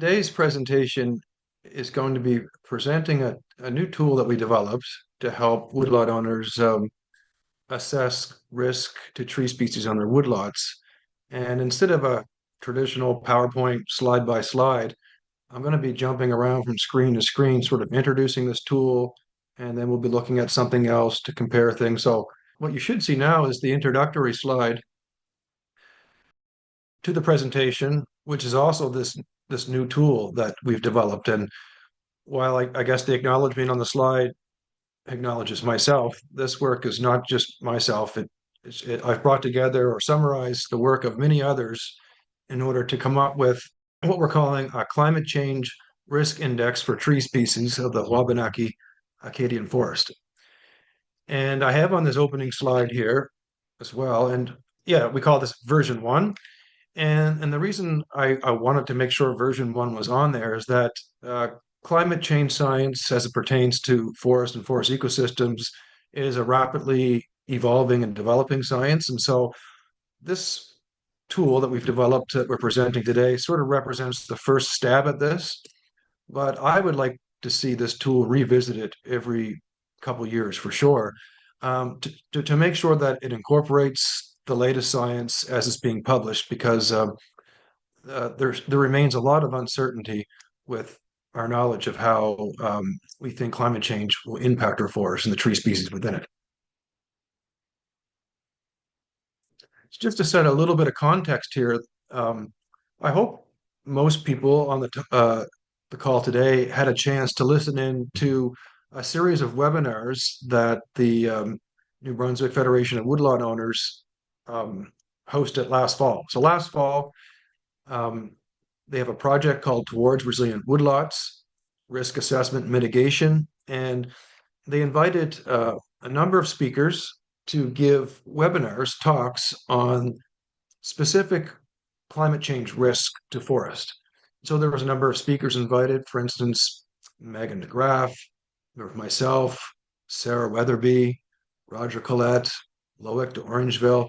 Today's presentation is going to be presenting a new tool that we developed to help woodlot owners assess risk to tree species on their woodlots. And instead of a traditional PowerPoint slide by slide, I'm going to be jumping around from screen to screen, sort of introducing this tool, and then we'll be looking at something else to compare things. So what you should see now is the introductory slide to the presentation, which is also this new tool that we've developed. And while I guess the acknowledgement on the slide acknowledges myself, this work is not just myself. I've brought together or summarized the work of many others in order to come up with what we're calling a climate change risk index for tree species of the Wabanaki-Acadian Forest. And I have on this opening slide here as well. And yeah, we call this version 1. And the reason I wanted to make sure version 1 was on there is that climate change science, as it pertains to forest and forest ecosystems, is a rapidly evolving and developing science. And so this tool that we've developed that we're presenting today sort of represents the first stab at this. But I would like to see this tool revisited every couple of years for sure, to make sure that it incorporates the latest science as it's being published, because there remains a lot of uncertainty with our knowledge of how we think climate change will impact our forests and the tree species within it. Just to set a little bit of context here, I hope most people on the call today had a chance to listen in to a series of webinars that the New Brunswick Federation of Woodlot Owners hosted last fall. So last fall, they have a project called Towards Resilient Woodlots, Risk Assessment and Mitigation, and they invited a number of speakers to give webinars, talks on specific climate change risk to forest. So there was a number of speakers invited, for instance, Megan DeGraff, there was myself, Sarah Weatherby, Roger Collette, Loic de Orangeville,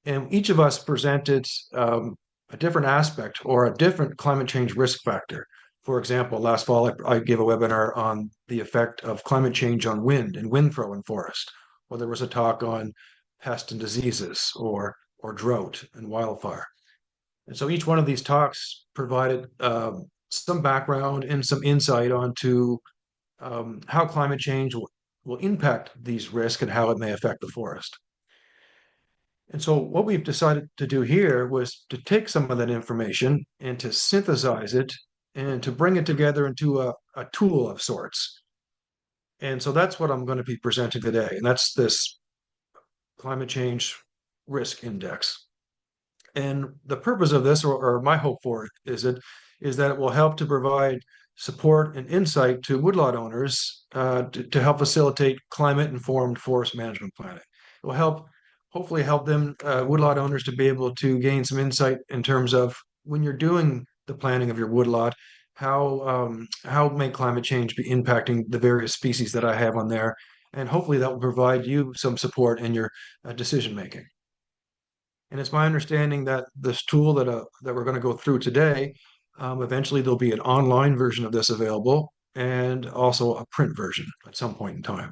and each of us presented a different aspect or a different climate change risk factor. For example, last fall, I gave a webinar on the effect of climate change on wind and wind throw in forest. Or there was a talk on pest and diseases or drought and wildfire. And so each one of these talks provided some background and some insight onto how climate change will impact these risks and how it may affect the forest. And so what we've decided to do here was to take some of that information and to synthesize it and to bring it together into a tool of sorts. And so that's what I'm going to be presenting today. And that's this climate change risk index. And the purpose of this, or my hope for it, is that it will help to provide support and insight to woodlot owners to help facilitate climate-informed forest management planning. It will hopefully help them, woodlot owners, to be able to gain some insight in terms of when you're doing the planning of your woodlot, how may climate change be impacting the various species that I have on there, and hopefully that will provide you some support in your decision making. And it's my understanding that this tool that we're going to go through today, eventually there'll be an online version of this available and also a print version at some point in time.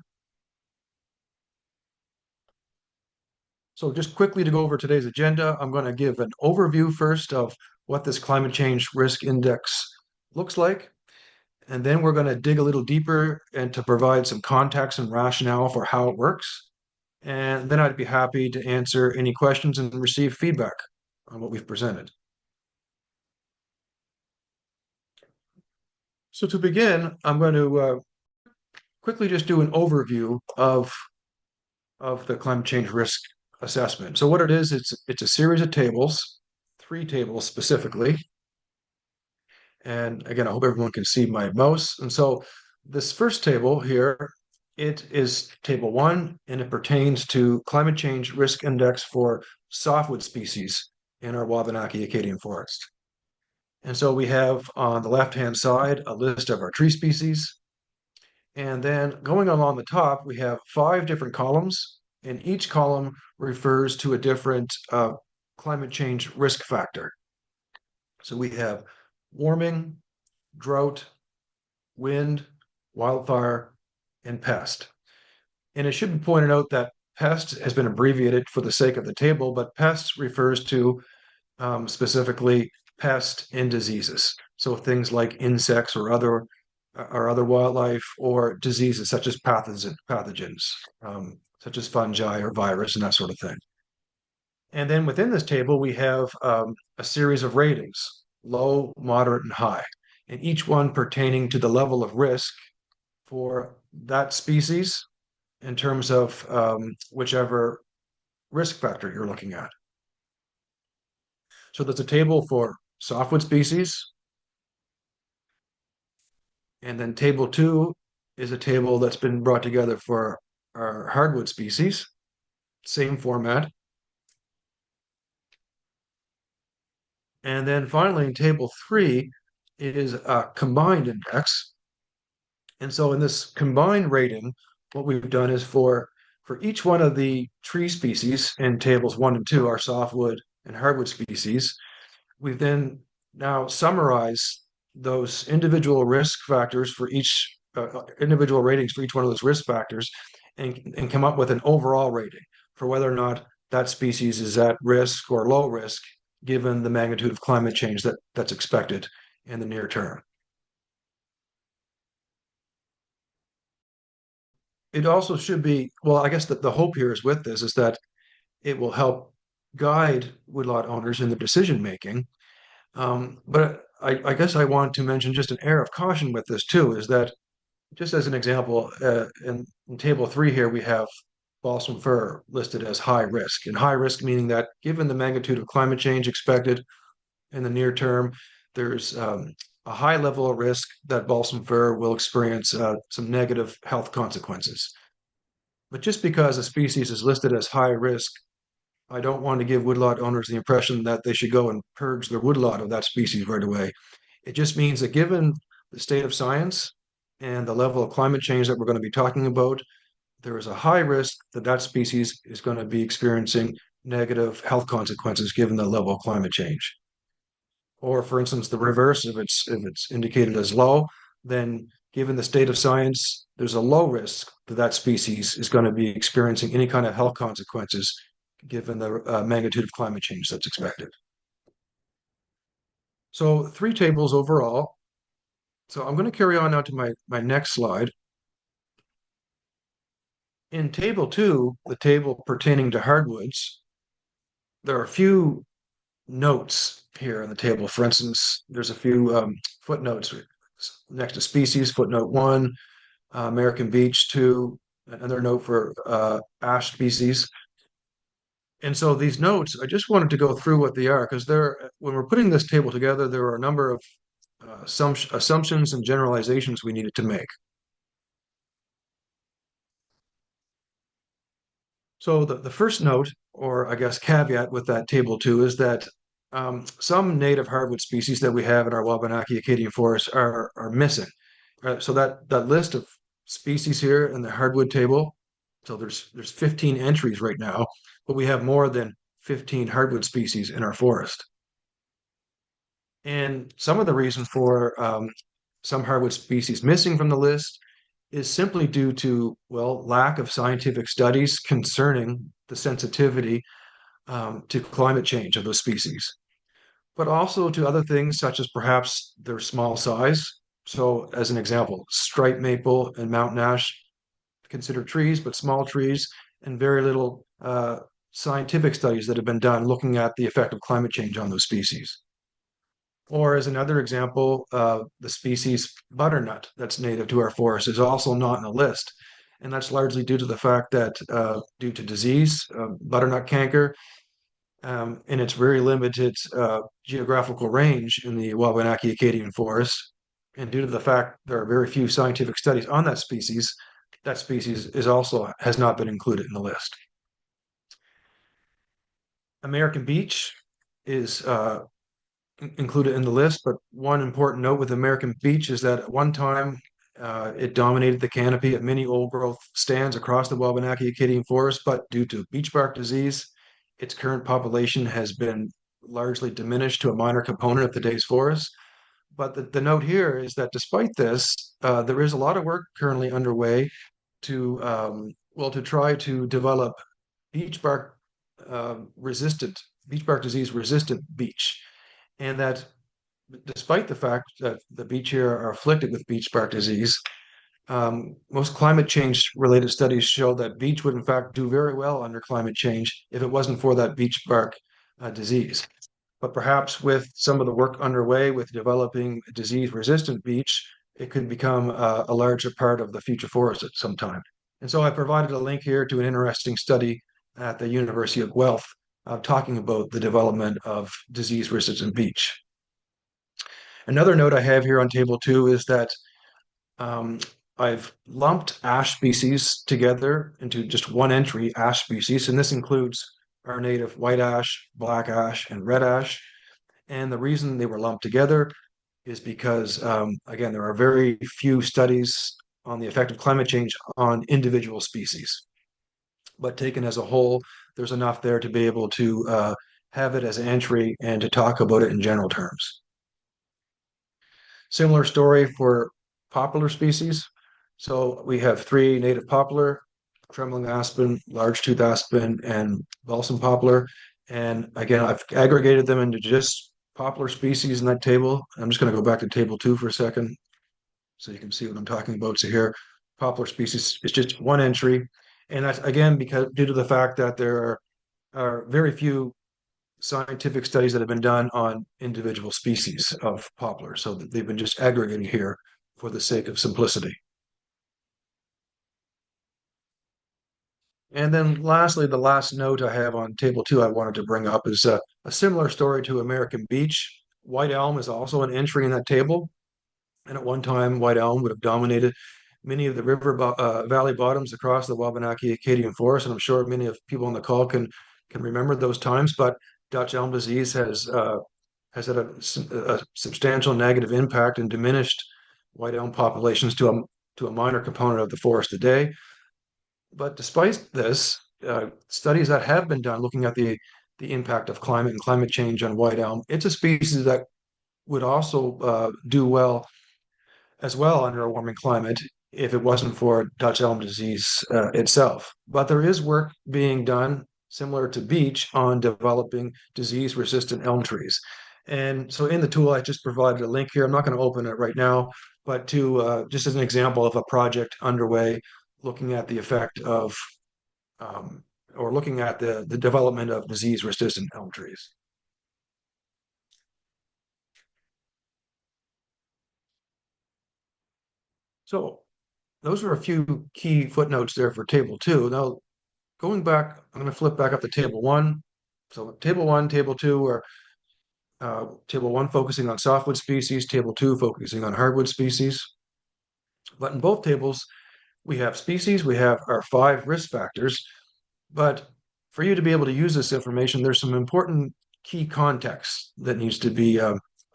So just quickly to go over today's agenda, I'm going to give an overview first of what this climate change risk index looks like. And then we're going to dig a little deeper and to provide some context and rationale for how it works. And then I'd be happy to answer any questions and receive feedback on what we've presented. So to begin, I'm going to quickly just do an overview of the climate change risk assessment. So what it is, it's a series of tables, 3 tables specifically. And again, I hope everyone can see my mouse. And so this first table here, it is table 1, and it pertains to climate change risk index for softwood species in our Wabanaki-Acadian Forest. And so we have on the left-hand side a list of our tree species. And then going along the top, we have 5 different columns, and each column refers to a different climate change risk factor. So we have warming, drought, wind, wildfire, and pest. And it should be pointed out that pest has been abbreviated for the sake of the table, but pest refers to specifically pest and diseases. So things like insects or other wildlife, or diseases such as pathogens, such as fungi or virus and that sort of thing. And then within this table, we have a series of ratings: low, moderate, and high, and each one pertaining to the level of risk for that species in terms of whichever risk factor you're looking at. So there's a table for softwood species, and then table two is a table that's been brought together for our hardwood species, same format. And then finally, in table three is a combined index. And so in this combined rating, what we've done is for each one of the tree species in tables one and two, our softwood and hardwood species, we've then now summarized those individual risk factors for each individual ratings for each one of those risk factors, and come up with an overall rating for whether or not that species is at risk or low risk given the magnitude of climate change that's expected in the near term. It also should be, well, I guess the hope here is with this is that it will help guide woodlot owners in their decision making. But I guess I want to mention just an air of caution with this too, is that just as an example, in table three here, we have balsam fir listed as high risk, and high risk meaning that given the magnitude of climate change expected in the near term, there's a high level of risk that balsam fir will experience some negative health consequences. But just because a species is listed as high risk, I don't want to give woodlot owners the impression that they should go and purge their woodlot of that species right away. It just means that given the state of science and the level of climate change that we're going to be talking about, there is a high risk that that species is going to be experiencing negative health consequences given the level of climate change. Or for instance, the reverse, if it's indicated as low, then given the state of science, there's a low risk that that species is going to be experiencing any kind of health consequences given the magnitude of climate change that's expected. So three tables overall. So I'm going to carry on now to my next slide. In table two, the table pertaining to hardwoods, there are a few notes here in the table. For instance, there's a few footnotes next to species, footnote one, American beech two, another note for ash species. And so these notes, I just wanted to go through what they are, because when we're putting this table together, there are a number of assumptions and generalizations we needed to make. So the first note, or I guess caveat with that table too, is that some native hardwood species that we have in our Wabanaki-Acadian Forest are missing. So that list of species here in the hardwood table, so there's 15 entries right now, but we have more than 15 hardwood species in our forest. And some of the reason for some hardwood species missing from the list is simply due to, well, lack of scientific studies concerning the sensitivity to climate change of those species, but also to other things such as perhaps their small size. So, as an example, striped maple and mountain ash, considered trees, but small trees, and very little scientific studies that have been done looking at the effect of climate change on those species. Or as another example, the species butternut that's native to our forest is also not in the list. And that's largely due to the fact that due to disease, butternut canker, in its very limited geographical range in the Wabanaki-Acadian Forest, and due to the fact there are very few scientific studies on that species is also has not been included in the list. American beech is included in the list, but one important note with American beech is that at one time it dominated the canopy of many old growth stands across the Wabanaki-Acadian Forest, but due to beech bark disease, its current population has been largely diminished to a minor component of today's forest. But the note here is that despite this, there is a lot of work currently underway to to try to develop beech bark resistant, beech bark disease resistant beech, and that despite the fact that the beech here are afflicted with beech bark disease, most climate change related studies show that beech would in fact do very well under climate change if it wasn't for that beech bark disease. But perhaps with some of the work underway with developing disease-resistant beech, it could become a larger part of the future forest at some time. And so I provided a link here to an interesting study at the University of Guelph talking about the development of disease-resistant beech. Another note I have here on table 2 is that um, I've lumped ash species together into just one entry, ash species, and this includes our native white ash, black ash, and red ash. And the reason they were lumped together is because, again, there are very few studies on the effect of climate change on individual species. But taken as a whole, there's enough there to be able to have it as an entry and to talk about it in general terms. Similar story for poplar species. So we have 3 native poplar, trembling aspen, large tooth aspen, and balsam poplar. And again, I've aggregated them into just poplar species in that table. I'm just going to go back to table 2 for a second so you can see what I'm talking about. So here, poplar species is just one entry. And that's again because due to the fact that there are very few scientific studies that have been done on individual species of poplar. So they've been just aggregating here for the sake of simplicity. And then lastly, the last note I have on table 2 I wanted to bring up is a similar story to American beech. White elm is also an entry in that table. And at one time, white elm would have dominated many of the valley bottoms across the Wabanaki-Acadian Forest. And I'm sure many of people on the call can remember those times. But Dutch elm disease has had a substantial negative impact and diminished white elm populations to a minor component of the forest today. But despite this, studies that have been done looking at the impact of climate and climate change on white elm, it's a species that would also do well as well under a warming climate if it wasn't for Dutch elm disease itself. But there is work being done similar to beech on developing disease-resistant elm trees. And so in the tool, I just provided a link here. I'm not going to open it right now, but to just as an example of a project underway looking at the effect of um, or looking at the development of disease-resistant elm trees. So those are a few key footnotes there for table 2. Now, going back, I'm going to flip back up to table 1. So table 1, table 2 are table 1 focusing on softwood species, table 2 focusing on hardwood species. But in both tables, we have species, we have our 5 risk factors. But for you to be able to use this information, there's some important key context that needs to be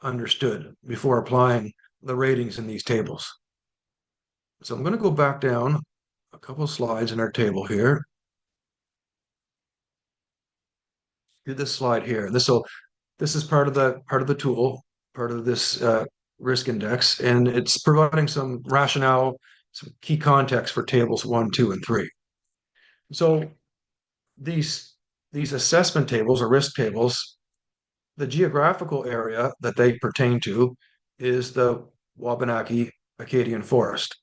understood before applying the ratings in these tables. So I'm going to go back down a couple of slides in our table here. Do this slide here. This is part of the tool, part of this risk index, and it's providing some rationale, some key context for tables 1, 2, and 3. So these assessment tables or risk tables, the geographical area that they pertain to is the Wabanaki-Acadian Forest.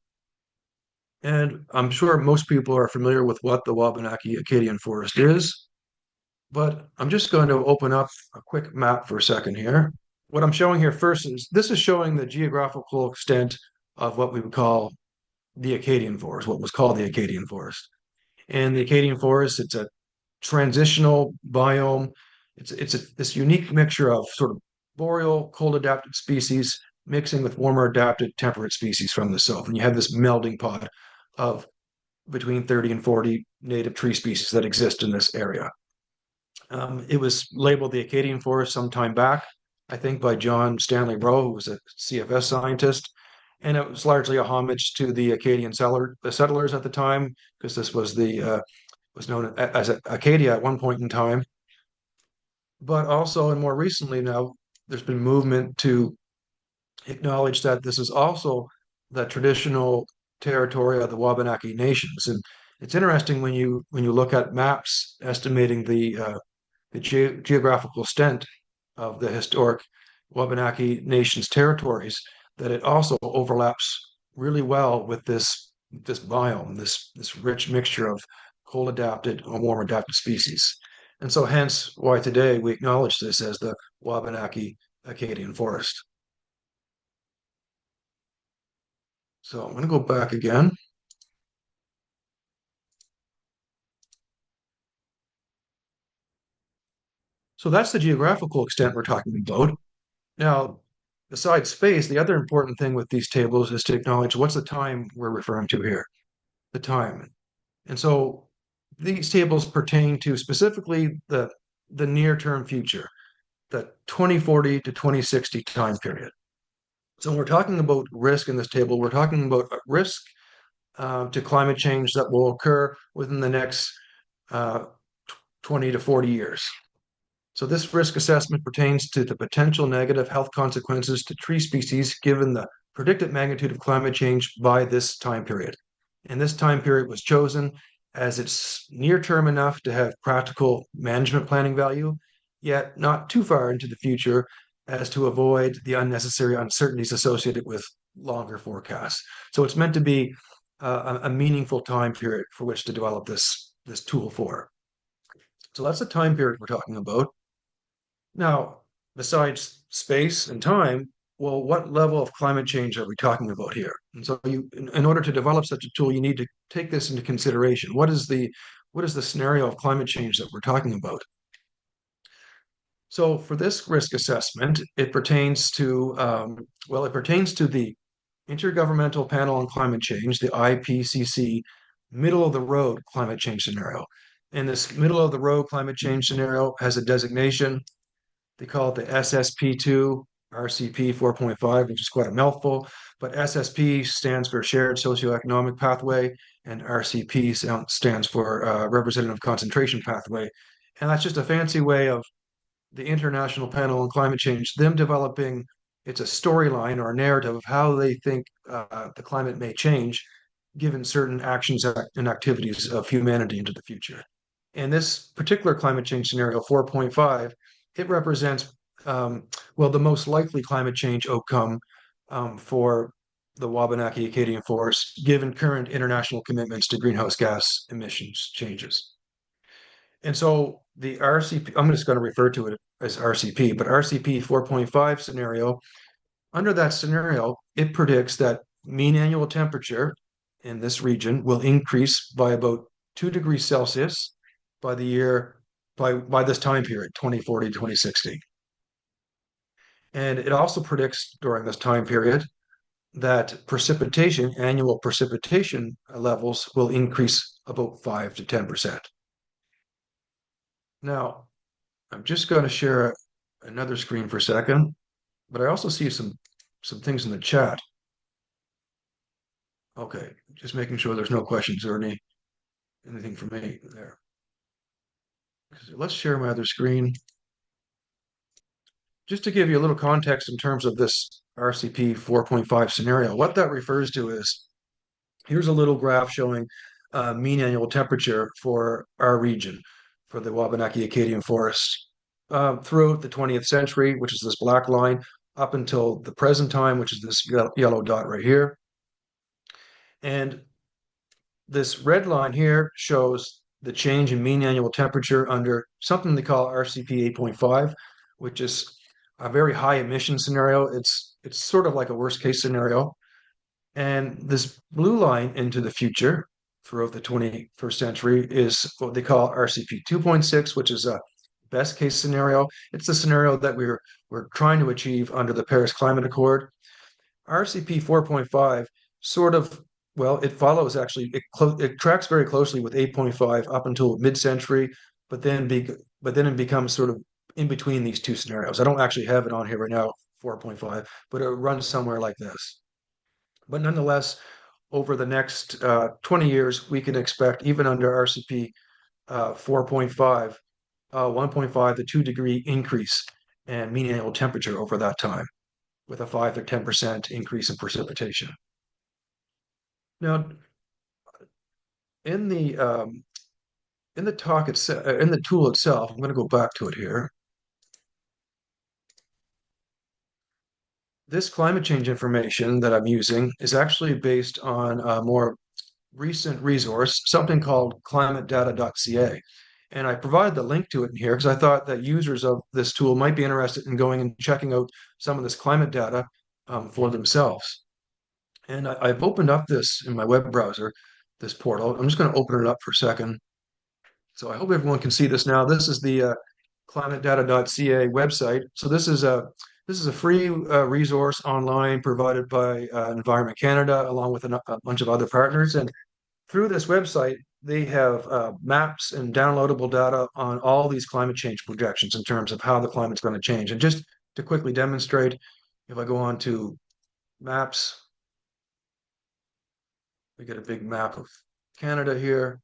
And I'm sure most people are familiar with what the Wabanaki-Acadian Forest is, but I'm just going to open up a quick map for a second here. What I'm showing here first is this is showing the geographical extent of what we would call the Acadian Forest, what was called the Acadian Forest. And the Acadian Forest, it's a transitional biome. This unique mixture of sort of boreal, cold adapted species mixing with warmer adapted temperate species from the south. And you have this melding pot of between 30 and 40 native tree species that exist in this area. It was labeled the Acadian Forest some time back, I think by John Stanley Rowe, who was a CFS scientist. And it was largely a homage to the Acadian settlers at the time, because this was was known as Acadia at one point in time. But also, and more recently now, there's been movement to acknowledged that this is also the traditional territory of the Wabanaki nations. And it's interesting when you look at maps estimating the geographical extent of the historic Wabanaki nation's territories, that it also overlaps really well with this biome, this rich mixture of cold adapted or warm adapted species. And so hence why today we acknowledge this as the Wabanaki-Acadian Forest. So I'm going to go back again. So that's the geographical extent we're talking about. Now, besides space, the other important thing with these tables is to acknowledge what's the time we're referring to here, the time. And so these tables pertain to specifically the near-term future, the 2040 to 2060 time period. So when we're talking about risk in this table, we're talking about risk to climate change that will occur within the next uh, 20 to 40 years. So this risk assessment pertains to the potential negative health consequences to tree species given the predicted magnitude of climate change by this time period. And this time period was chosen as it's near term enough to have practical management planning value, yet not too far into the future as to avoid the unnecessary uncertainties associated with longer forecasts. So it's meant to be a meaningful time period for which to develop this tool for. So that's the time period we're talking about. Now, besides space and time, well, what level of climate change are we talking about here? And so in order to develop such a tool, you need to take this into consideration. What is the scenario of climate change that we're talking about? So for this risk assessment, it pertains to, it pertains to the Intergovernmental Panel on Climate Change, the IPCC, middle of the road climate change scenario. And this middle of the road climate change scenario has a designation. They call it the SSP2 RCP 4.5, which is quite a mouthful, but SSP stands for Shared Socioeconomic Pathway, and RCP stands for Representative Concentration Pathway. And that's just a fancy way of the International Panel on Climate Change, them developing, it's a storyline or a narrative of how they think the climate may change given certain actions and activities of humanity into the future. And this particular climate change scenario, 4.5, it represents, the most likely climate change outcome for the Wabanaki-Acadian Forest, given current international commitments to greenhouse gas emissions changes. And so the RCP, I'm just going to refer to it as RCP, but RCP 4.5 scenario, under that scenario, it predicts that mean annual temperature in this region will increase by about 2 degrees Celsius by this time period, 2040, 2060. And it also predicts during this time period that annual precipitation levels will increase about 5 to 10%. Now, I'm just going to share another screen for a second, but I also see some things in the chat. Okay, just making sure there's no questions or anything for me there. Let's share my other screen. Just to give you a little context in terms of this RCP 4.5 scenario, what that refers to is, here's a little graph showing mean annual temperature for our region, for the Wabanaki-Acadian Forest, throughout the 20th century, which is this black line, up until the present time, which is this yellow dot right here. And this red line here shows the change in mean annual temperature under something they call RCP 8.5, which is a very high emission scenario. It's sort of like a worst case scenario. And this blue line into the future throughout the 21st century is what they call RCP 2.6, which is a best case scenario. It's the scenario that we're trying to achieve under the Paris Climate Accord. RCP 4.5 sort of, it follows actually, it tracks very closely with 8.5 up until mid-century, but then it becomes sort of in between these two scenarios. I don't actually have it on here right now, 4.5, but it runs somewhere like this. But nonetheless, over the next 20 years, we can expect, even under RCP 4.5, 1.5 to 2 degree increase in mean annual temperature over that time. with a 5 or 10% increase in precipitation. Now, in the um, in the talk itself, in the tool itself, I'm going to go back to it here. This climate change information that I'm using is actually based on a more recent resource, something called climatedata.ca. And I provided the link to it in here because I thought that users of this tool might be interested in going and checking out some of this climate data for themselves. And I've opened up this in my web browser, this portal. I'm just going to open it up for a second. So I hope everyone can see this now. This is the climatedata.ca website. So this is a free resource online provided by Environment Canada, along with a bunch of other partners. And through this website, they have maps and downloadable data on all these climate change projections in terms of how the climate's going to change. And just to quickly demonstrate, if I go on to maps, we get a big map of Canada here.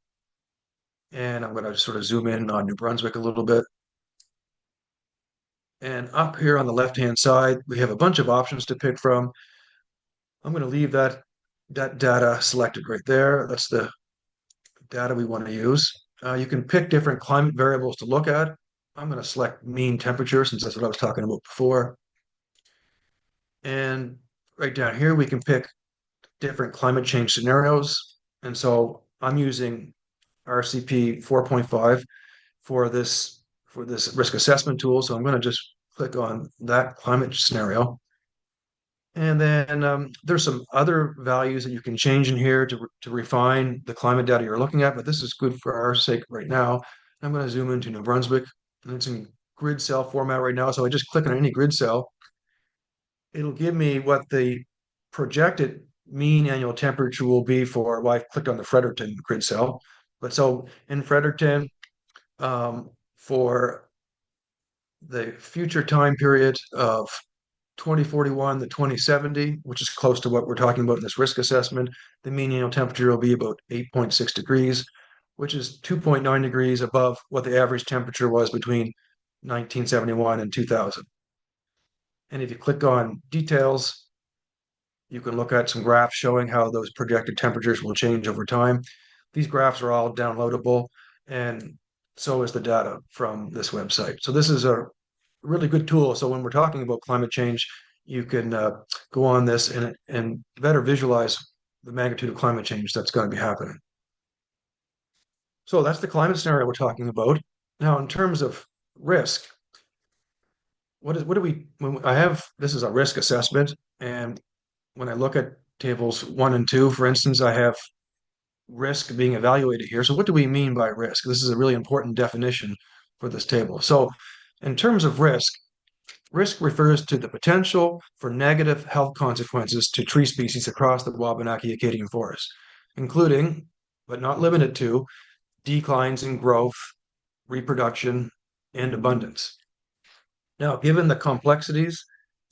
And I'm going to sort of zoom in on New Brunswick a little bit. And up here on the left-hand side, we have a bunch of options to pick from. I'm going to leave that data selected right there. That's the data we want to use. You can pick different climate variables to look at. I'm going to select mean temperature since that's what I was talking about before. And right down here, we can pick different climate change scenarios. And so I'm using RCP 4.5 for this risk assessment tool. So I'm going to just click on that climate scenario. And then there's some other values that you can change in here to refine the climate data you're looking at, but this is good for our sake right now. I'm going to zoom into New Brunswick, and it's in grid cell format right now. So I just click on any grid cell. It'll give me what the projected mean annual temperature will be for, well, I've clicked on the Fredericton grid cell. But so in Fredericton, for the future time period of 2041 to 2070, which is close to what we're talking about in this risk assessment, the mean annual temperature will be about 8.6 degrees, which is 2.9 degrees above what the average temperature was between 1971 and 2000. And if you click on details, you can look at some graphs showing how those projected temperatures will change over time. These graphs are all downloadable, and so is the data from this website. So this is a really good tool. So when we're talking about climate change, you can go on this and better visualize the magnitude of climate change that's going to be happening. So that's the climate scenario we're talking about. Now, in terms of risk, what do we, when I have, this is a risk assessment, and when I look at tables 1 and 2, for instance, I have risk being evaluated here. So what do we mean by risk? This is a really important definition for this table. So in terms of risk refers to the potential for negative health consequences to tree species across the Wabanaki-Acadian Forest, including, but not limited to, declines in growth, reproduction, and abundance. Now, given the complexities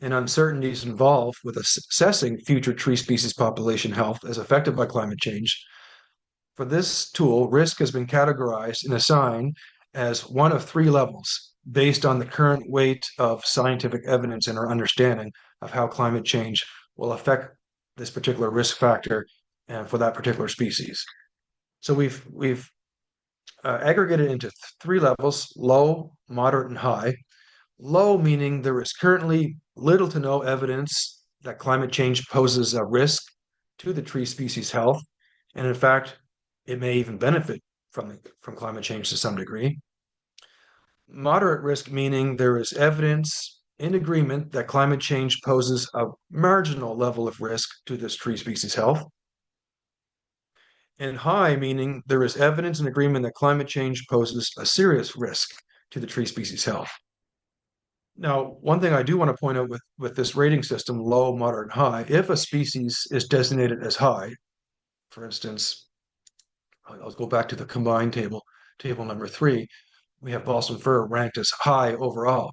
and uncertainties involved with assessing future tree species population health as affected by climate change, for this tool, risk has been categorized and assigned as one of 3 levels based on the current weight of scientific evidence and our understanding of how climate change will affect this particular risk factor for that particular species. So we've aggregated into 3 levels: low, moderate, and high. Low meaning there is currently little to no evidence that climate change poses a risk to the tree species health, and in fact, it may even benefit from climate change to some degree. Moderate risk meaning there is evidence in agreement that climate change poses a marginal level of risk to this tree species health. And high meaning there is evidence in agreement that climate change poses a serious risk to the tree species health. Now, one thing I do want to point out with this rating system, low, moderate, and high, if a species is designated as high, for instance, I'll go back to the combined table number 3, we have balsam fir ranked as high overall.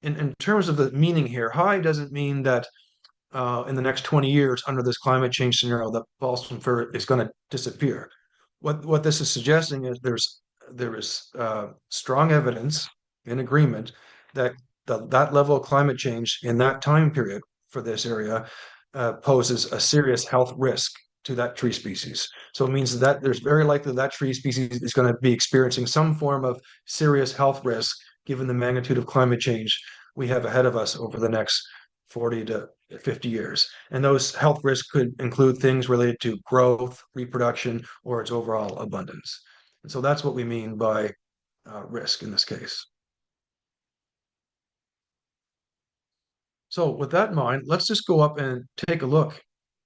In terms of the meaning here, high doesn't mean that in the next 20 years under this climate change scenario that balsam fir is going to disappear. What this is suggesting is there is strong evidence in agreement that that level of climate change in that time period for this area poses a serious health risk to that tree species. So it means that there's very likely that tree species is going to be experiencing some form of serious health risk given the magnitude of climate change we have ahead of us over the next 40 to 50 years. And those health risks could include things related to growth, reproduction, or its overall abundance. And so that's what we mean by risk in this case. So with that in mind, let's just go up and take a look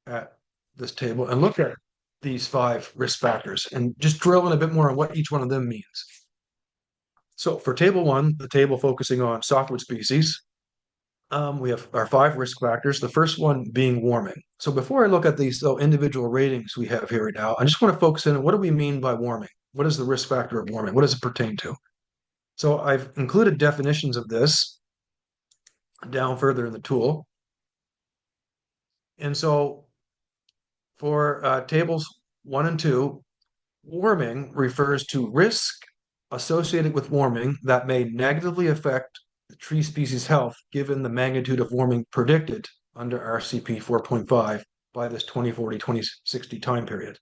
at this table and look at these 5 risk factors and just drill in a bit more on what each one of them means. So for table 1, the table focusing on softwood species, we have our 5 risk factors, the first one being warming. So before I look at these individual ratings we have here right now, I just want to focus in on what do we mean by warming? What is the risk factor of warming? What does it pertain to? So I've included definitions of this down further in the tool. And so for tables 1 and 2, warming refers to risk associated with warming that may negatively affect the tree species health given the magnitude of warming predicted under RCP 4.5 by this 2040-2060 time period.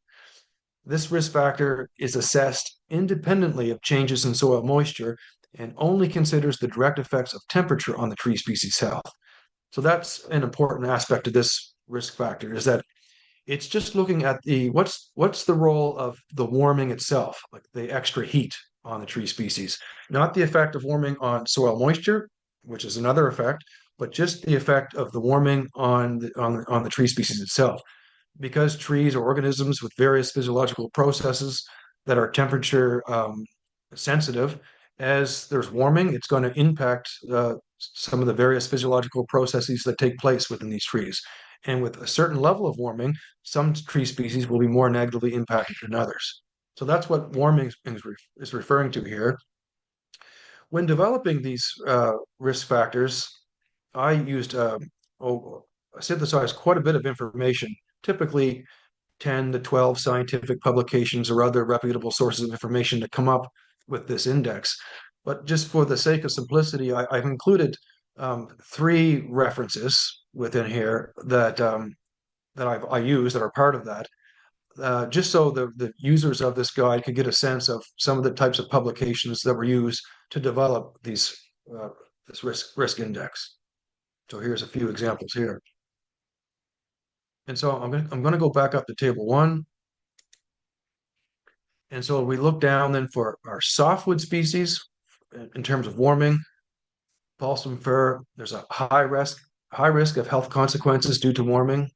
This risk factor is assessed independently of changes in soil moisture and only considers the direct effects of temperature on the tree species health. So that's an important aspect of this risk factor, is that it's just looking at what's the role of the warming itself, like the extra heat on the tree species, not the effect of warming on soil moisture, which is another effect, but just the effect of the warming on the tree species itself. Because trees are organisms with various physiological processes that are temperature sensitive, as there's warming, it's going to impact some of the various physiological processes that take place within these trees. And with a certain level of warming, some tree species will be more negatively impacted than others. So that's what warming is referring to here. When developing these risk factors, I synthesized quite a bit of information, typically 10 to 12 scientific publications or other reputable sources of information to come up with this index. But just for the sake of simplicity, I've included 3 references within here that I use that are part of that, just so the users of this guide could get a sense of some of the types of publications that were used to develop this risk index. So here's a few examples here. And so I'm going to go back up to table 1. And so we look down then for our softwood species in terms of warming. Balsam fir, there's a high risk of health consequences due to warming,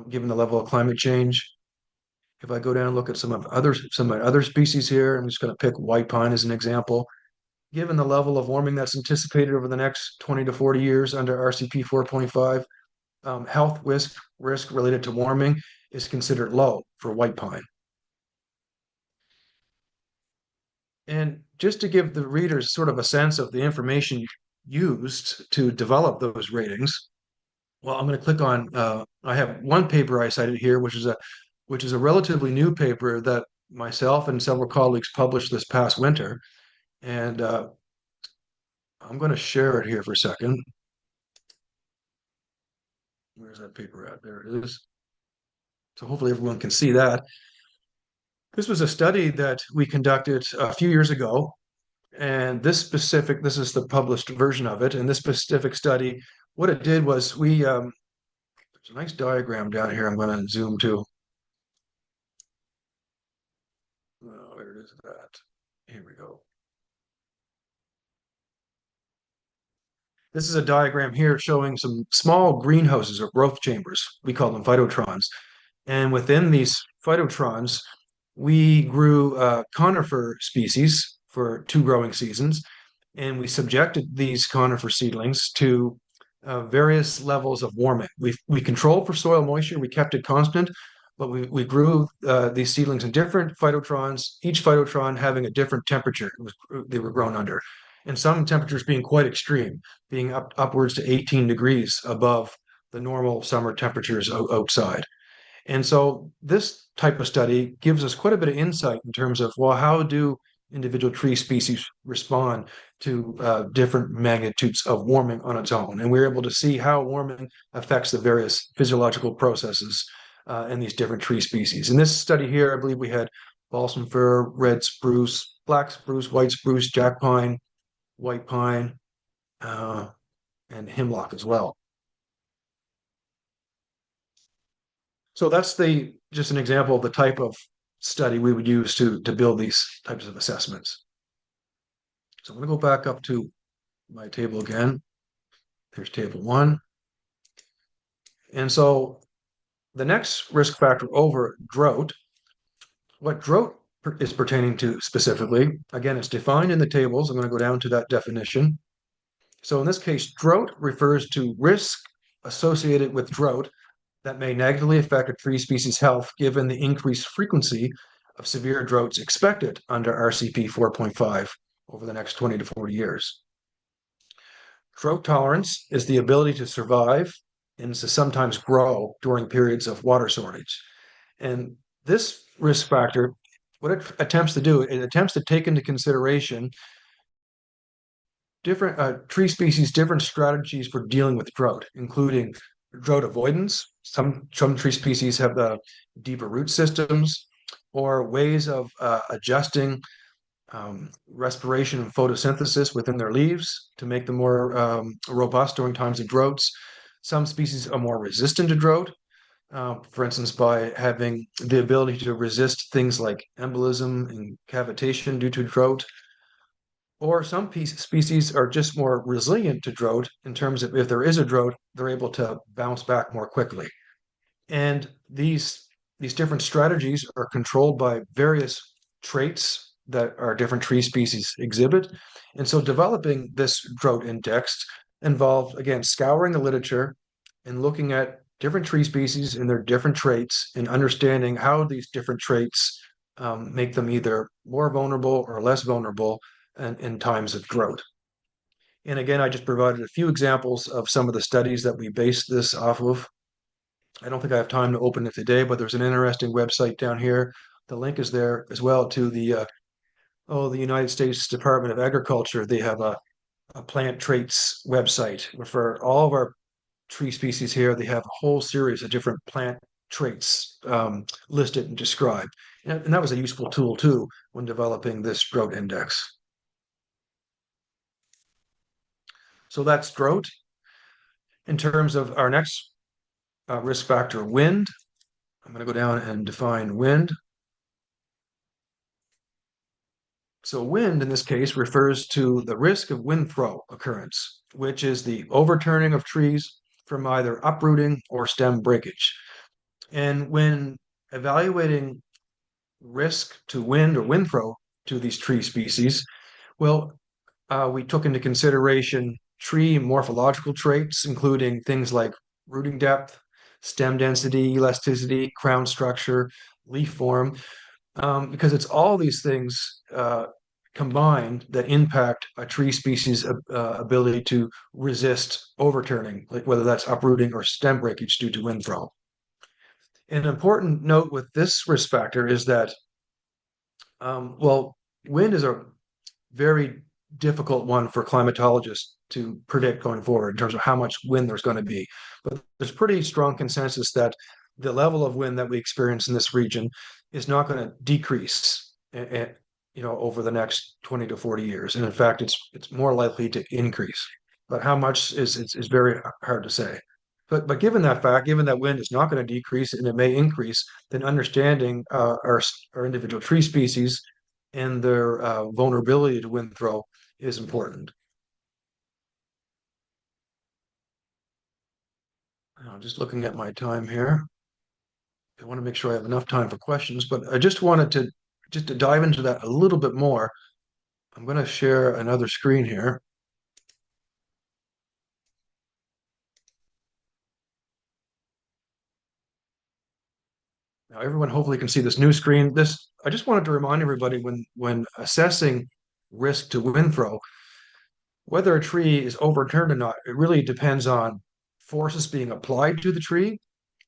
given the level of climate change. If I go down and look at some of my other species here, I'm just going to pick white pine as an example. Given the level of warming that's anticipated over the next 20 to 40 years under RCP 4.5, health risk related to warming is considered low for white pine. And just to give the readers sort of a sense of the information used to develop those ratings, well, I'm going to click on, I have one paper I cited here, which is a relatively new paper that myself and several colleagues published this past winter. And I'm going to share it here for a second. Where's that paper at? There it is. So hopefully everyone can see that. This was a study that we conducted a few years ago. And this is the published version of it. And this specific study, what it did was there's a nice diagram down here I'm going to zoom to. Oh, where is that? Here we go. This is a diagram here showing some small greenhouses or growth chambers. We call them phytotrons. And within these phytotrons, we grew conifer species for 2 growing seasons. And we subjected these conifer seedlings to various levels of warming. We controlled for soil moisture. We kept it constant, but we grew these seedlings in different phytotrons, each phytotron having a different temperature they were grown under. And some temperatures being quite extreme, being upwards to 18 degrees above the normal summer temperatures outside. And so this type of study gives us quite a bit of insight in terms of, well, how do individual tree species respond to different magnitudes of warming on its own. And we're able to see how warming affects the various physiological processes in these different tree species. In this study here, I believe we had balsam fir, red spruce, black spruce, white spruce, jack pine, white pine, uh, and hemlock as well. So that's just an example of the type of study we would use to build these types of assessments. So I'm going to go back up to my table again. There's table one. And so the next risk factor over drought, what drought is pertaining to specifically, again, it's defined in the tables. I'm going to go down to that definition. So in this case, drought refers to risk associated with drought that may negatively affect a tree species' health given the increased frequency of severe droughts expected under RCP 4.5 over the next 20 to 40 years. Drought tolerance is the ability to survive and to sometimes grow during periods of water shortage. And this risk factor, what it attempts to do, it attempts to take into consideration different tree species, different strategies for dealing with drought, including drought avoidance. Some tree species have the deeper root systems or ways of adjusting respiration and photosynthesis within their leaves to make them more robust during times of droughts. Some species are more resistant to drought, for instance, by having the ability to resist things like embolism and cavitation due to drought. Or some species are just more resilient to drought in terms of if there is a drought, they're able to bounce back more quickly. And these different strategies are controlled by various traits that our different tree species exhibit. And so developing this drought index involved, again, scouring the literature and looking at different tree species and their different traits and understanding how these different traits make them either more vulnerable or less vulnerable in times of drought. And again, I just provided a few examples of some of the studies that we based this off of. I don't think I have time to open it today, but there's an interesting website down here. The link is there as well to the United States Department of Agriculture. They have a plant traits website for all of our tree species here. They have a whole series of different plant traits listed and described. And that was a useful tool too when developing this drought index. So that's drought. In terms of our next risk factor, wind, I'm going to go down and define wind. So wind in this case refers to the risk of wind throw occurrence, which is the overturning of trees from either uprooting or stem breakage. And when evaluating risk to wind or wind throw to these tree species, well, we took into consideration tree morphological traits, including things like rooting depth, stem density, elasticity, crown structure, leaf form, because it's all these things combined that impact a tree species' ability to resist overturning, like whether that's uprooting or stem breakage due to wind throw. An important note with this risk factor is that, well, wind is a very difficult one for climatologists to predict going forward in terms of how much wind there's going to be. But there's pretty strong consensus that the level of wind that we experience in this region is not going to decrease, over the next 20 to 40 years. And in fact, it's more likely to increase. But how much is very hard to say. But given that fact, given that wind is not going to decrease and it may increase, then understanding our individual tree species and their vulnerability to wind throw is important. Now, just looking at my time here, I want to make sure I have enough time for questions, but I just wanted to dive into that a little bit more. I'm going to share another screen here. Now, everyone hopefully can see this new screen. I just wanted to remind everybody when assessing risk to wind throw, whether a tree is overturned or not, it really depends on forces being applied to the tree,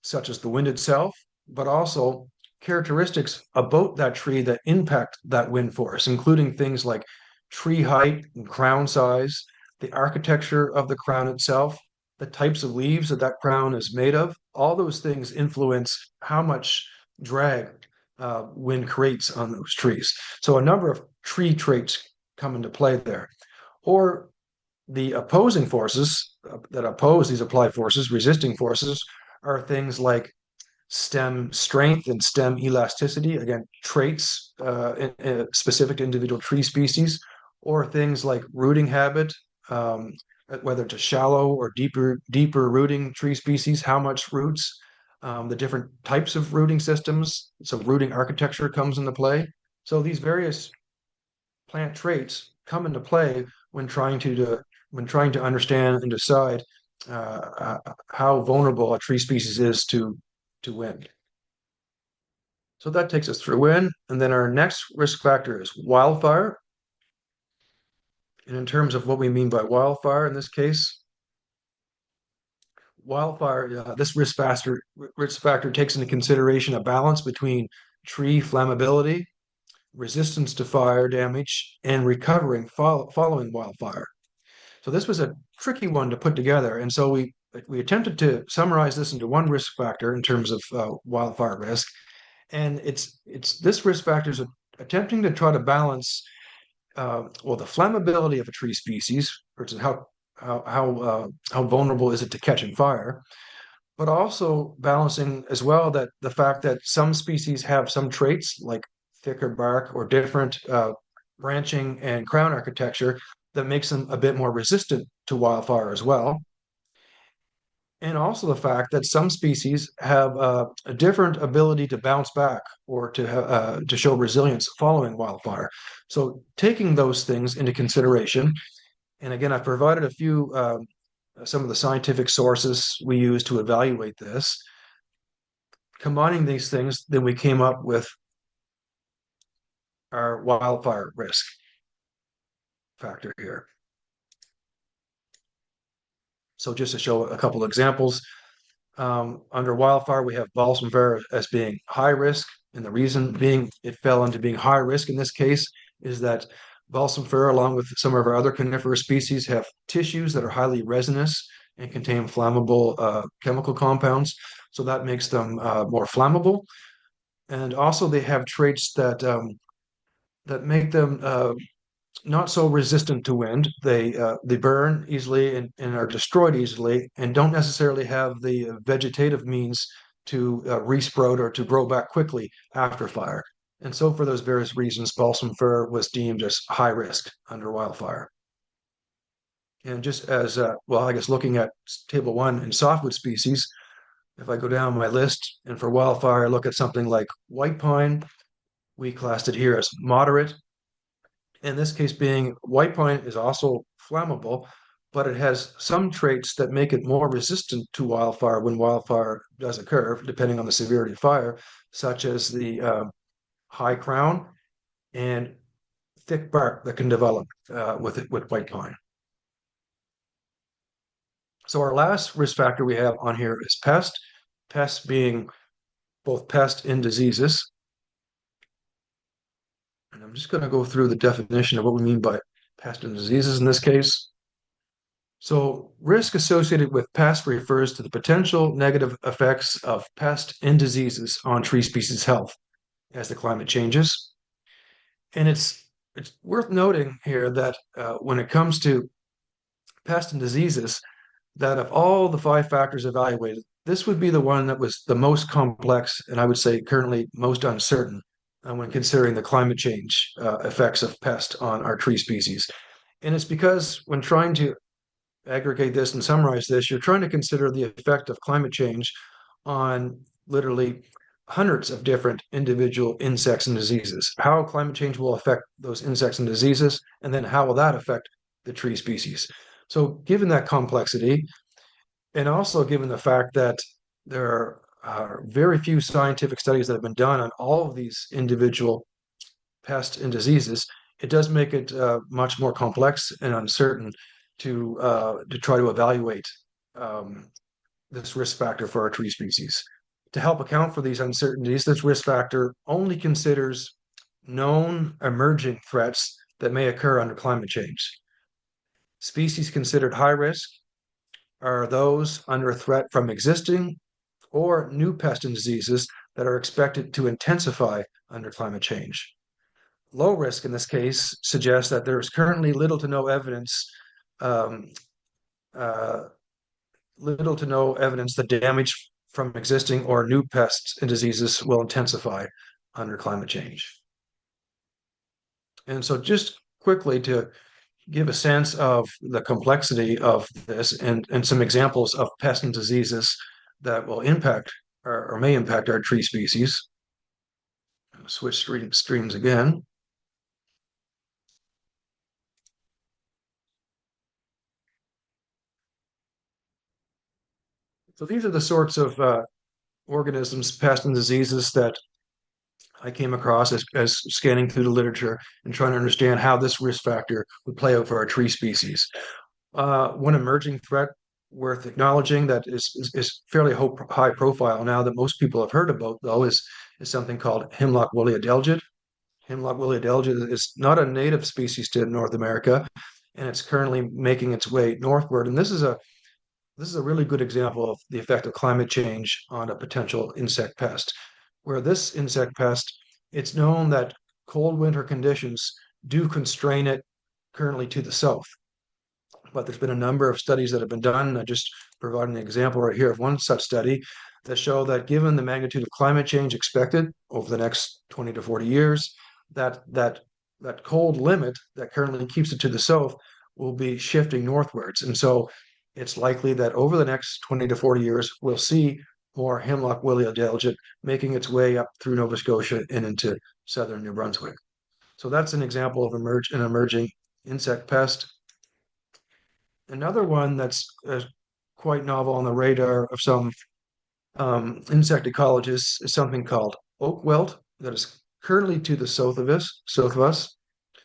such as the wind itself, but also characteristics about that tree that impact that wind force, including things like tree height and crown size, the architecture of the crown itself, the types of leaves that that crown is made of. All those things influence how much drag wind creates on those trees. So a number of tree traits come into play there. Or the opposing forces that oppose these applied forces, resisting forces, are things like stem strength and stem elasticity, again, traits specific to individual tree species, or things like rooting habit, um, whether it's a shallow or deeper rooting tree species, how much roots, the different types of rooting systems. So rooting architecture comes into play. So these various plant traits come into play when trying to understand and decide how vulnerable a tree species is to wind. So that takes us through wind, and then our next risk factor is wildfire. And in terms of what we mean by wildfire in this case, wildfire, this risk factor takes into consideration a balance between tree flammability, resistance to fire damage, and recovering following wildfire. So this was a tricky one to put together, and so we attempted to summarize this into one risk factor in terms of wildfire risk, and it's this risk factor is attempting to try to balance well the flammability of a tree species, versus how vulnerable is it to catching fire, but also balancing as well that the fact that some species have some traits like thicker bark or different branching and crown architecture that makes them a bit more resistant to wildfire as well. And also the fact that some species have a different ability to bounce back or to show resilience following wildfire. So taking those things into consideration, and again, I've provided a few some of the scientific sources we use to evaluate this. Combining these things, then we came up with our wildfire risk factor here. So just to show a couple of examples, under wildfire, we have balsam fir as being high risk. And the reason being it fell into being high risk in this case is that balsam fir, along with some of our other coniferous species, have tissues that are highly resinous and contain flammable chemical compounds. So that makes them more flammable. And also they have traits that make them not so resistant to wind. They burn easily and are destroyed easily, and don't necessarily have the vegetative means to resprout or to grow back quickly after fire. And so, for those various reasons, balsam fir was deemed as high risk under wildfire. And just as well, I guess looking at table one in softwood species, if I go down my list and for wildfire, look at something like white pine, we classed it here as moderate. In this case being white pine is also flammable, but it has some traits that make it more resistant to wildfire when wildfire does occur, depending on the severity of fire, such as the high crown and thick bark that can develop with white pine. So our last risk factor we have on here is pest, pests being both pest and diseases. And I'm just going to go through the definition of what we mean by pest and diseases in this case. So risk associated with pest refers to the potential negative effects of pest and diseases on tree species health as the climate changes. And it's worth noting here that when it comes to pest and diseases, that of all the five factors evaluated, this would be the one that was the most complex and I would say currently most uncertain when considering the climate change effects of pest on our tree species. And it's because when trying to aggregate this and summarize this, you're trying to consider the effect of climate change on literally hundreds of different individual insects and diseases, how climate change will affect those insects and diseases, and then how will that affect the tree species. So given that complexity, and also given the fact that there are very few scientific studies that have been done on all of these individual pests and diseases, it does make it much more complex and uncertain to try to evaluate this risk factor for our tree species. To help account for these uncertainties, this risk factor only considers known emerging threats that may occur under climate change. Species considered high risk are those under threat from existing or new pests and diseases that are expected to intensify under climate change. Low risk in this case suggests that there is currently um, uh, little to no evidence that damage from existing or new pests and diseases will intensify under climate change. And so just quickly to give a sense of the complexity of this and some examples of pests and diseases that will impact or may impact our tree species. Switch streams again. So these are the sorts of organisms, pests and diseases that I came across as scanning through the literature and trying to understand how this risk factor would play out for our tree species. One emerging threat worth acknowledging that is fairly high profile now that most people have heard about, though, is something called hemlock woolly adelgid. Hemlock woolly adelgid is not a native species to North America, and it's currently making its way northward. And this is a really good example of the effect of climate change on a potential insect pest. Where this insect pest, it's known that cold winter conditions do constrain it currently to the south. But there's been a number of studies that have been done. I just provided an example right here of one such study that show that given the magnitude of climate change expected over the next 20 to 40 years, that cold limit that currently keeps it to the south will be shifting northwards. And so it's likely that over the next 20 to 40 years, we'll see more hemlock woolly adelgid making its way up through Nova Scotia and into southern New Brunswick. So that's an example of an emerging insect pest. Another one that's quite novel on the radar of some insect ecologists is something called oak wilt that is currently to the south of us.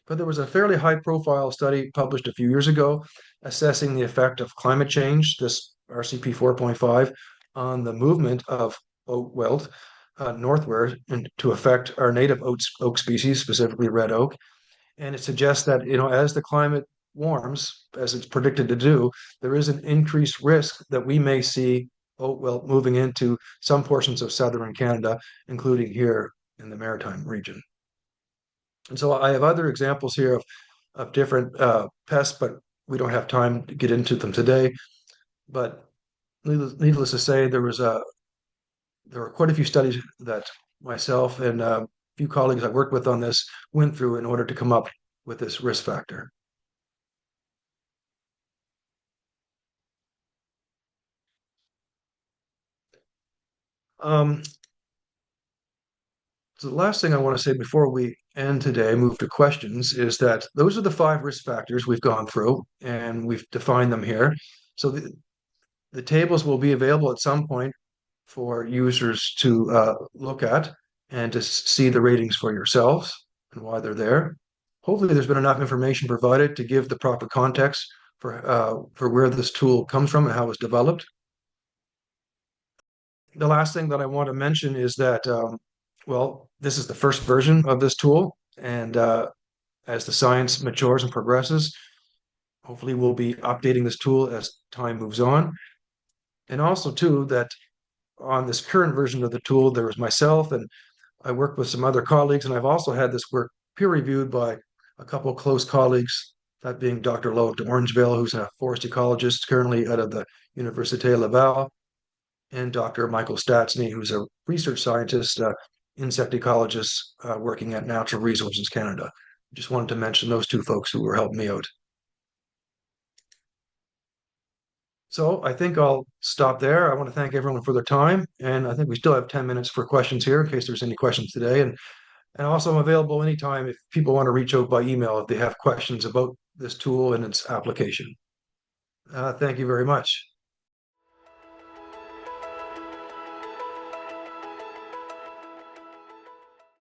But there was a fairly high-profile study published a few years ago assessing the effect of climate change, this RCP 4.5, on the movement of oak wilt northward and to affect our native oak species, specifically red oak. And it suggests that, as the climate warms, as it's predicted to do, there is an increased risk that we may see oak wilt moving into some portions of southern Canada, including here in the Maritime region. And so I have other examples here of different pests, but we don't have time to get into them today. But needless to say, there were quite a few studies that myself and a few colleagues I worked with on this went through in order to come up with this risk factor. Um, so the last thing I want to say before we end today, move to questions, is that those are the 5 risk factors we've gone through and we've defined them here. So the tables will be available at some point for users to look at and to see the ratings for yourselves and why they're there. Hopefully, there's been enough information provided to give the proper context for where this tool comes from and how it's developed. The last thing that I want to mention is that, well, this is the first version of this tool, and as the science matures and progresses, hopefully we'll be updating this tool as time moves on. And also, too, that on this current version of the tool, there was myself and I worked with some other colleagues, and I've also had this work peer reviewed by a couple of close colleagues, that being Dr. Lowe de Orangeville, who's a forest ecologist currently out of the Université Laval, and Dr. Michael Statsny, who's a research scientist, insect ecologist working at Natural Resources Canada. Just wanted to mention those 2 folks who were helping me out. So I think I'll stop there. I want to thank everyone for their time, and I think we still have 10 minutes for questions here in case there's any questions today. And also I'm available anytime if people want to reach out by email if they have questions about this tool and its application. Thank you very much.